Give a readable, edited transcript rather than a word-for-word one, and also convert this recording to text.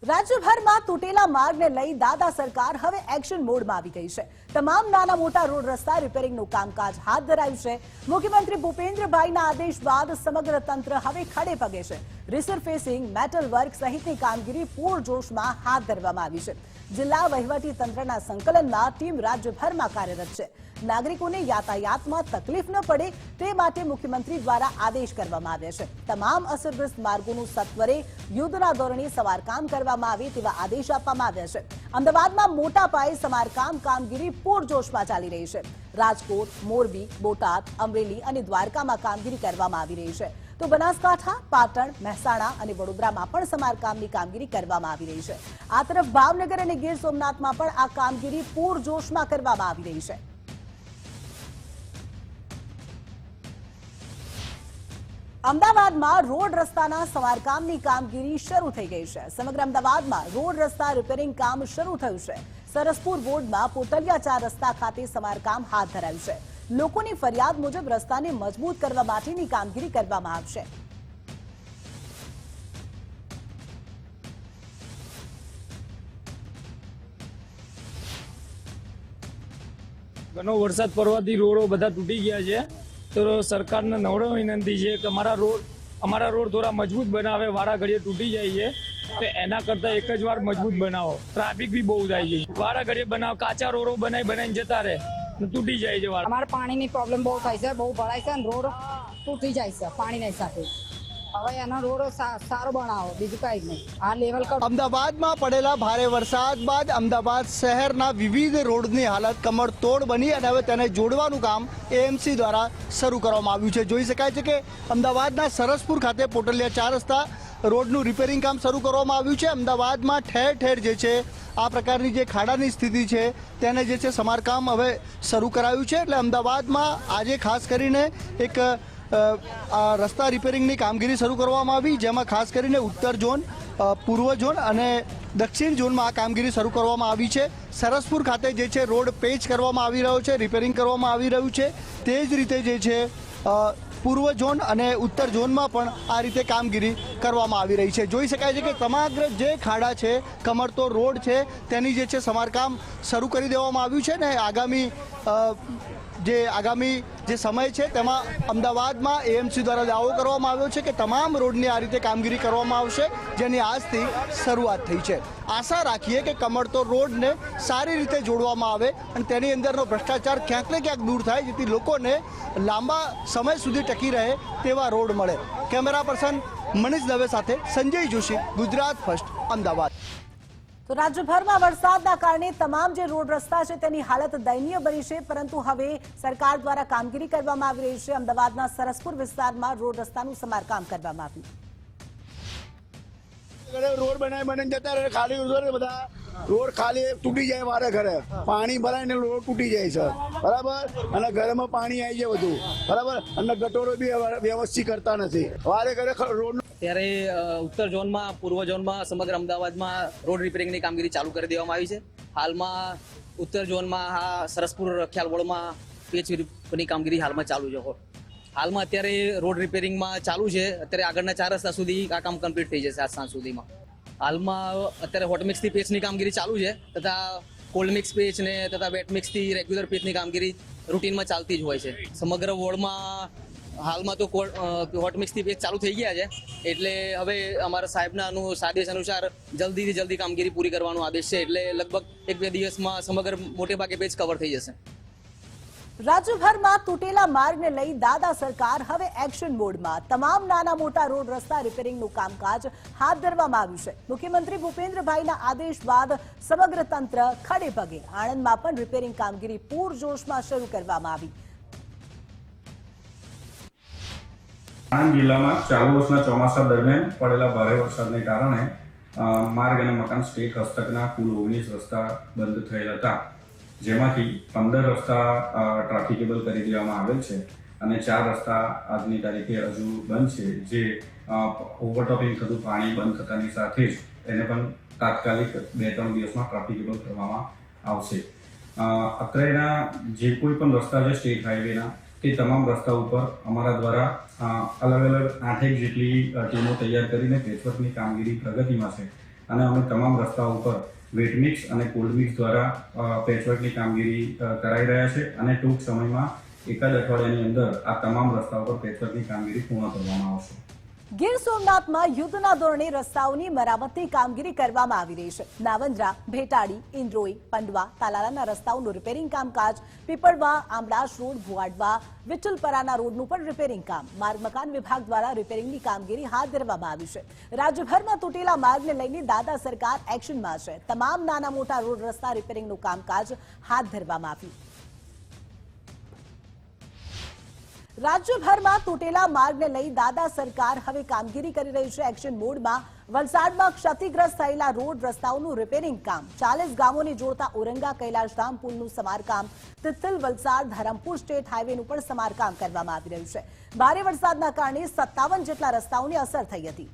રાજ્યભરમાં તૂટેલા માર્ગને લઈ દાદા સરકાર હવે એક્શન મોડમાં આવી ગઈ છે। તમામ નાના મોટા રોડ રસ્તા રિપેરિંગનું કામકાજ હાથ ધરાયું છે। મુખ્યમંત્રી ભૂપેન્દ્રભાઈના આદેશ બાદ સમગ્ર તંત્ર હવે ખડે પગે છે। રિસરફેસિંગ, મેટલ વર્ક સહિતની કામગીરી પૂરજોશમાં હાથ ધરવામાં આવી છે। જિલ્લા વહીવટી તંત્રના સંકલનમાં ટીમ રાજ્યભરમાં કાર્યરત છે। નાગરિકોને યાતાયાતમાં તકલીફ ન પડે તે માટે મુખ્યમંત્રી દ્વારા આદેશ કરવામાં આવ્યા છે। તમામ અસરગ્રસ્ત માર્ગોનું સત્વરે યુદ્ધના ધોરણે સમારકામ કરવામાં આવે તેવા આદેશ આપવામાં આવ્યા છે। અમદાવાદમાં મોટા પાયે સમારકામ કામગીરી પૂરજોશમાં ચાલી રહી છે। રાજકોટ, મોરબી, બોટાદ, અમરેલી અને દ્વારકામાં કામગીરી કરવામાં આવી રહી છે, તો બનાસકાંઠા, પાટણ, મહેસાણા અને વડોદરામાં પણ સમારકામની કામગીરી કરવામાં આવી રહી છે। આ તરફ ભાવનગર અને ગીર સોમનાથમાં પણ આ કામગીરી પૂરજોશમાં કરવામાં આવી રહી છે। અમદાવાદમાં રોડ રસ્તાના સમારકામની કામગીરી શરૂ થઈ ગઈ છે। સમગ્ર અમદાવાદમાં રોડ રસ્તા રિપેરિંગ કામ શરૂ થયું છે। સરસપુર વોર્ડમાં પોતલિયા 4 રસ્તા ખાતે સમારકામ હાથ ધરાયું છે। લોકોની ફરિયાદ મુજબ રસ્તાને મજબૂત કરવા માટેની કામગીરી કરવામાં આવશે। ઘણો વરસાદ પડવાથી રોડો બધા તૂટી ગયા છે, તો સરકારને નમ્ર વિનંતી છે કે અમારા રોડ થોડા મજબૂત બનાવે। વારા ઘડીએ તૂટી જાય છે તો એના કરતા એક જ વાર મજબૂત બનાવો। ટ્રાફિક બી બહુ થાય છે, વારા ઘડીએ બનાવો, કાચા રોડો બનાવીને જતા રહે, તૂટી જાય છે। અમારે પાણીની પ્રોબ્લેમ બહુ થાય છે, બહુ ભરાય છે અને રોડ તૂટી જાય છે પાણીના હિસાબે। હવે એનો રોડ સારો બનાવો, બીજું કઈ નહીં। આ લેવલ અમદાવાદમાં પડેલા ભારે વરસાદ બાદ અમદાવાદ શહેરના વિવિધ રોડની હાલત કમરતોડ બની અને હવે તેને જોડવાનું કામ એએમસી દ્વારા શરૂ કરવામાં આવ્યું છે। જોઈ શકાય છે કે અમદાવાદના સરસપુર ખાતે પોટલિયા 4 રસ્તા રોડનું રિપેરિંગ કામ શરૂ કરવામાં આવ્યું છે। અમદાવાદમાં ઠેર ઠેર જે છે આ પ્રકારની જે ખાડાની સ્થિતિ છે તેને જે છે સમારકામ હવે શરૂ કરાયું છે। એટલે અમદાવાદમાં આજે ખાસ કરીને એક રસ્તા રિપેરિંગની કામગીરી શરૂ કરવામાં આવી, જેમાં ખાસ કરીને ઉત્તર ઝોન, પૂર્વ ઝોન અને દક્ષિણ ઝોનમાં આ કામગીરી શરૂ કરવામાં આવી છે। સરસપુર ખાતે જે છે રોડ પેચ કરવામાં આવી રહ્યો છે, રિપેરિંગ કરવામાં આવી રહ્યું છે। તે જ રીતે જે છે પૂર્વ ઝોન અને ઉત્તર ઝોનમાં પણ આ રીતે કામગીરી કરવામાં આવી રહી છે। જોઈ શકાય છે કે સમગ્ર જે ખાડા છે, કમરતોડ રોડ છે, તેની જે છે સમારકામ શરૂ કરી દેવામાં આવ્યું છે ને આગામી જે સમય છે તેમાં અમદાવાદમાં એએમસી દ્વારા દાવો કરવામાં આવ્યો છે કે તમામ રોડની આ રીતે કામગીરી કરવામાં આવશે, જેની આજથી શરૂઆત થઈ છે। આશા રાખીએ કે કમરતોડ રોડને સારી રીતે જોડવામાં આવે અને તેની અંદરનો ભ્રષ્ટાચાર ક્યાંક ને ક્યાંક દૂર થાય, જેથી લોકોને લાંબા સમય સુધી ટકી રહે તેવા રોડ મળે। કેમેરા પર્સન મનીષ દવે સાથે સંજય જોશી, ગુજરાત ફર્સ્ટ, અમદાવાદ। તો રાજ્યભરમાં વરસાદના કારણે તમામ જે રોડ રસ્તા છે તેની હાલત દયનીય બની છે, પરંતુ હવે સરકાર દ્વારા કામગીરી કરવામાં આવી રહી છે। અમદાવાદના સરસપુર વિસ્તારમાં રોડ રસ્તાનું સમારકામ કરવામાં આવ્યું। રોડ બનાવીને જતા રહે, ખાલી બધા રોડ ખાલી તૂટી જાય, વારે ઘરે પાણી ભરાય ને રોડ તૂટી જાય છે, બરાબર। અને ઘરમાં પાણી આવી જાય બધું, બરાબર। અને ગટોરો બી વ્યવસ્થિત કરતા નથી, વારે ઘરે રોડ। ત્યારે ઉત્તર ઝોનમાં, પૂર્વ ઝોનમાં સમગ્ર અમદાવાદમાં રોડ રિપેરિંગની કામગીરી ચાલુ કરી દેવામાં આવી છે। હાલમાં ઉત્તર ઝોનમાં આ સરસપુર રખિયાલ વોર્ડમાં પેચની કામગીરી હાલમાં ચાલુ છે। હાલમાં અત્યારે રોડ રિપેરિંગમાં ચાલુ છે। અત્યારે આગળના 4 રસ્તા સુધી આ કામ કમ્પ્લીટ થઈ જશે આજ સાંજ સુધીમાં। હાલમાં અત્યારે હોટમિક્સથી પેચની કામગીરી ચાલુ છે, તથા કોલ્ડ મિક્સ પેચ ને તથા વેટ મિક્સથી રેગ્યુલર પેચની કામગીરી રૂટીનમાં ચાલતી જ હોય છે। સમગ્ર વોર્ડમાં હાલમાં તો હોટમિક્સથી પેચ ચાલુ થઈ ગયા છે, એટલે હવે અમારા સાહેબના આદેશ અનુસાર જલ્દીથી જલ્દી કામગીરી પૂરી કરવાનો આદેશ છે, એટલે લગભગ 1-2 દિવસમાં સમગ્ર મોટે ભાગે પેચ કવર થઈ જશે। રાજ્યભરમાં તૂટેલા માર્ગને લઈ દાદા સરકાર હવે એક્શન મોડમાં। તમામ નાના મોટા રોડ રસ્તા રિપેરિંગનું કામકાજ હાથ ધરવામાં આવ્યું છે। મુખ્યમંત્રી ભૂપેન્દ્રભાઈના આદેશ બાદ સમગ્ર તંત્ર ખડે પગે। આણંદમાં પણ રિપેરિંગ કામગીરી પૂરજોશમાં શરૂ કરવામાં આવી। આણંદ જિલ્લામાં ચાલુ વર્ષના ચોમાસા દરમિયાન પડેલા ભારે વરસાદને કારણે માર્ગ અને મકાન સ્ટેટ હસ્તકના કુલ 19 રસ્તા બંધ થયેલ હતા, જેમાંથી 15 રસ્તા ટ્રાફિકેબલ કરી દેવામાં આવેલ છે અને 4 રસ્તા આજની તારીખે હજુ બંધ છે, જે ઓવરટોપિંગ થતું પાણી બંધ થતાની સાથે જ એને પણ તાત્કાલિક 2-3 દિવસમાં ટ્રાફિકેબલ કરવામાં આવશે। અત્રેના જે કોઈ પણ રસ્તા છે સ્ટેટ હાઈવેના, તે તમામ રસ્તા ઉપર અમારા દ્વારા અલગ અલગ 8 જેટલી ટીમો તૈયાર કરીને પેચવર્કની કામગીરી પ્રગતિમાં છે અને અમે તમામ રસ્તાઓ ઉપર વેટ મિક્સ અને કોલ્ડ મિક્સ દ્વારા પેચવર્કની કામગીરી કરાઈ રહ્યા છે અને ટૂંક સમયમાં એકાદ અઠવાડિયાની અંદર આ તમામ રસ્તાઓ પર પેચવર્કની કામગીરી પૂર્ણ કરવામાં આવશે. ગીર સોમનાથમાં યુદ્ધના ધોરણે રસ્તાઓની મરામતની કામગીરી કરવામાં આવી રહી છે. નાવંદ્રા, ભેટાડી, ઇન્દ્રોઈ, પંડવા, તાલાલાના રસ્તાઓનું રિપેરિંગ કામકાજ, પીપળવા, આંબલાશ રોડ, ભુવાડવા, વિઠ્ઠલપરાના રોડનું પણ રિપેરિંગ કામ માર્ગ મકાન વિભાગ દ્વારા રિપેરિંગની કામગીરી હાથ ધરવામાં આવી છે. રાજ્યભરમાં તૂટેલા માર્ગને લઈને દાદા સરકાર એક્શનમાં છે. તમામ નાના મોટા રોડ રસ્તા રિપેરિંગનું કામકાજ હાથ ધરવામાં આવ્યું. રાજ્યભરમાં તૂટેલા માર્ગને લઈ દાદા સરકાર હવે કામગીરી કરી રહી છે. એક્શન મોડમાં વલસાડમાં ક્ષતિગ્રસ્ત થયેલા રોડ રસ્તાઓનું રિપેરિંગ કામ, 40 ગામોને જોડતા ઓરંગા કૈલાશધામ પુલનું સમારકામ, તિથલ વલસાડ ધરમપુર સ્ટેટ હાઈવેનું પણ સમારકામ કરવામાં આવી રહ્યું છે. ભારે વરસાદના કારણે 57 જેટલા રસ્તાઓને અસર થઈ હતી.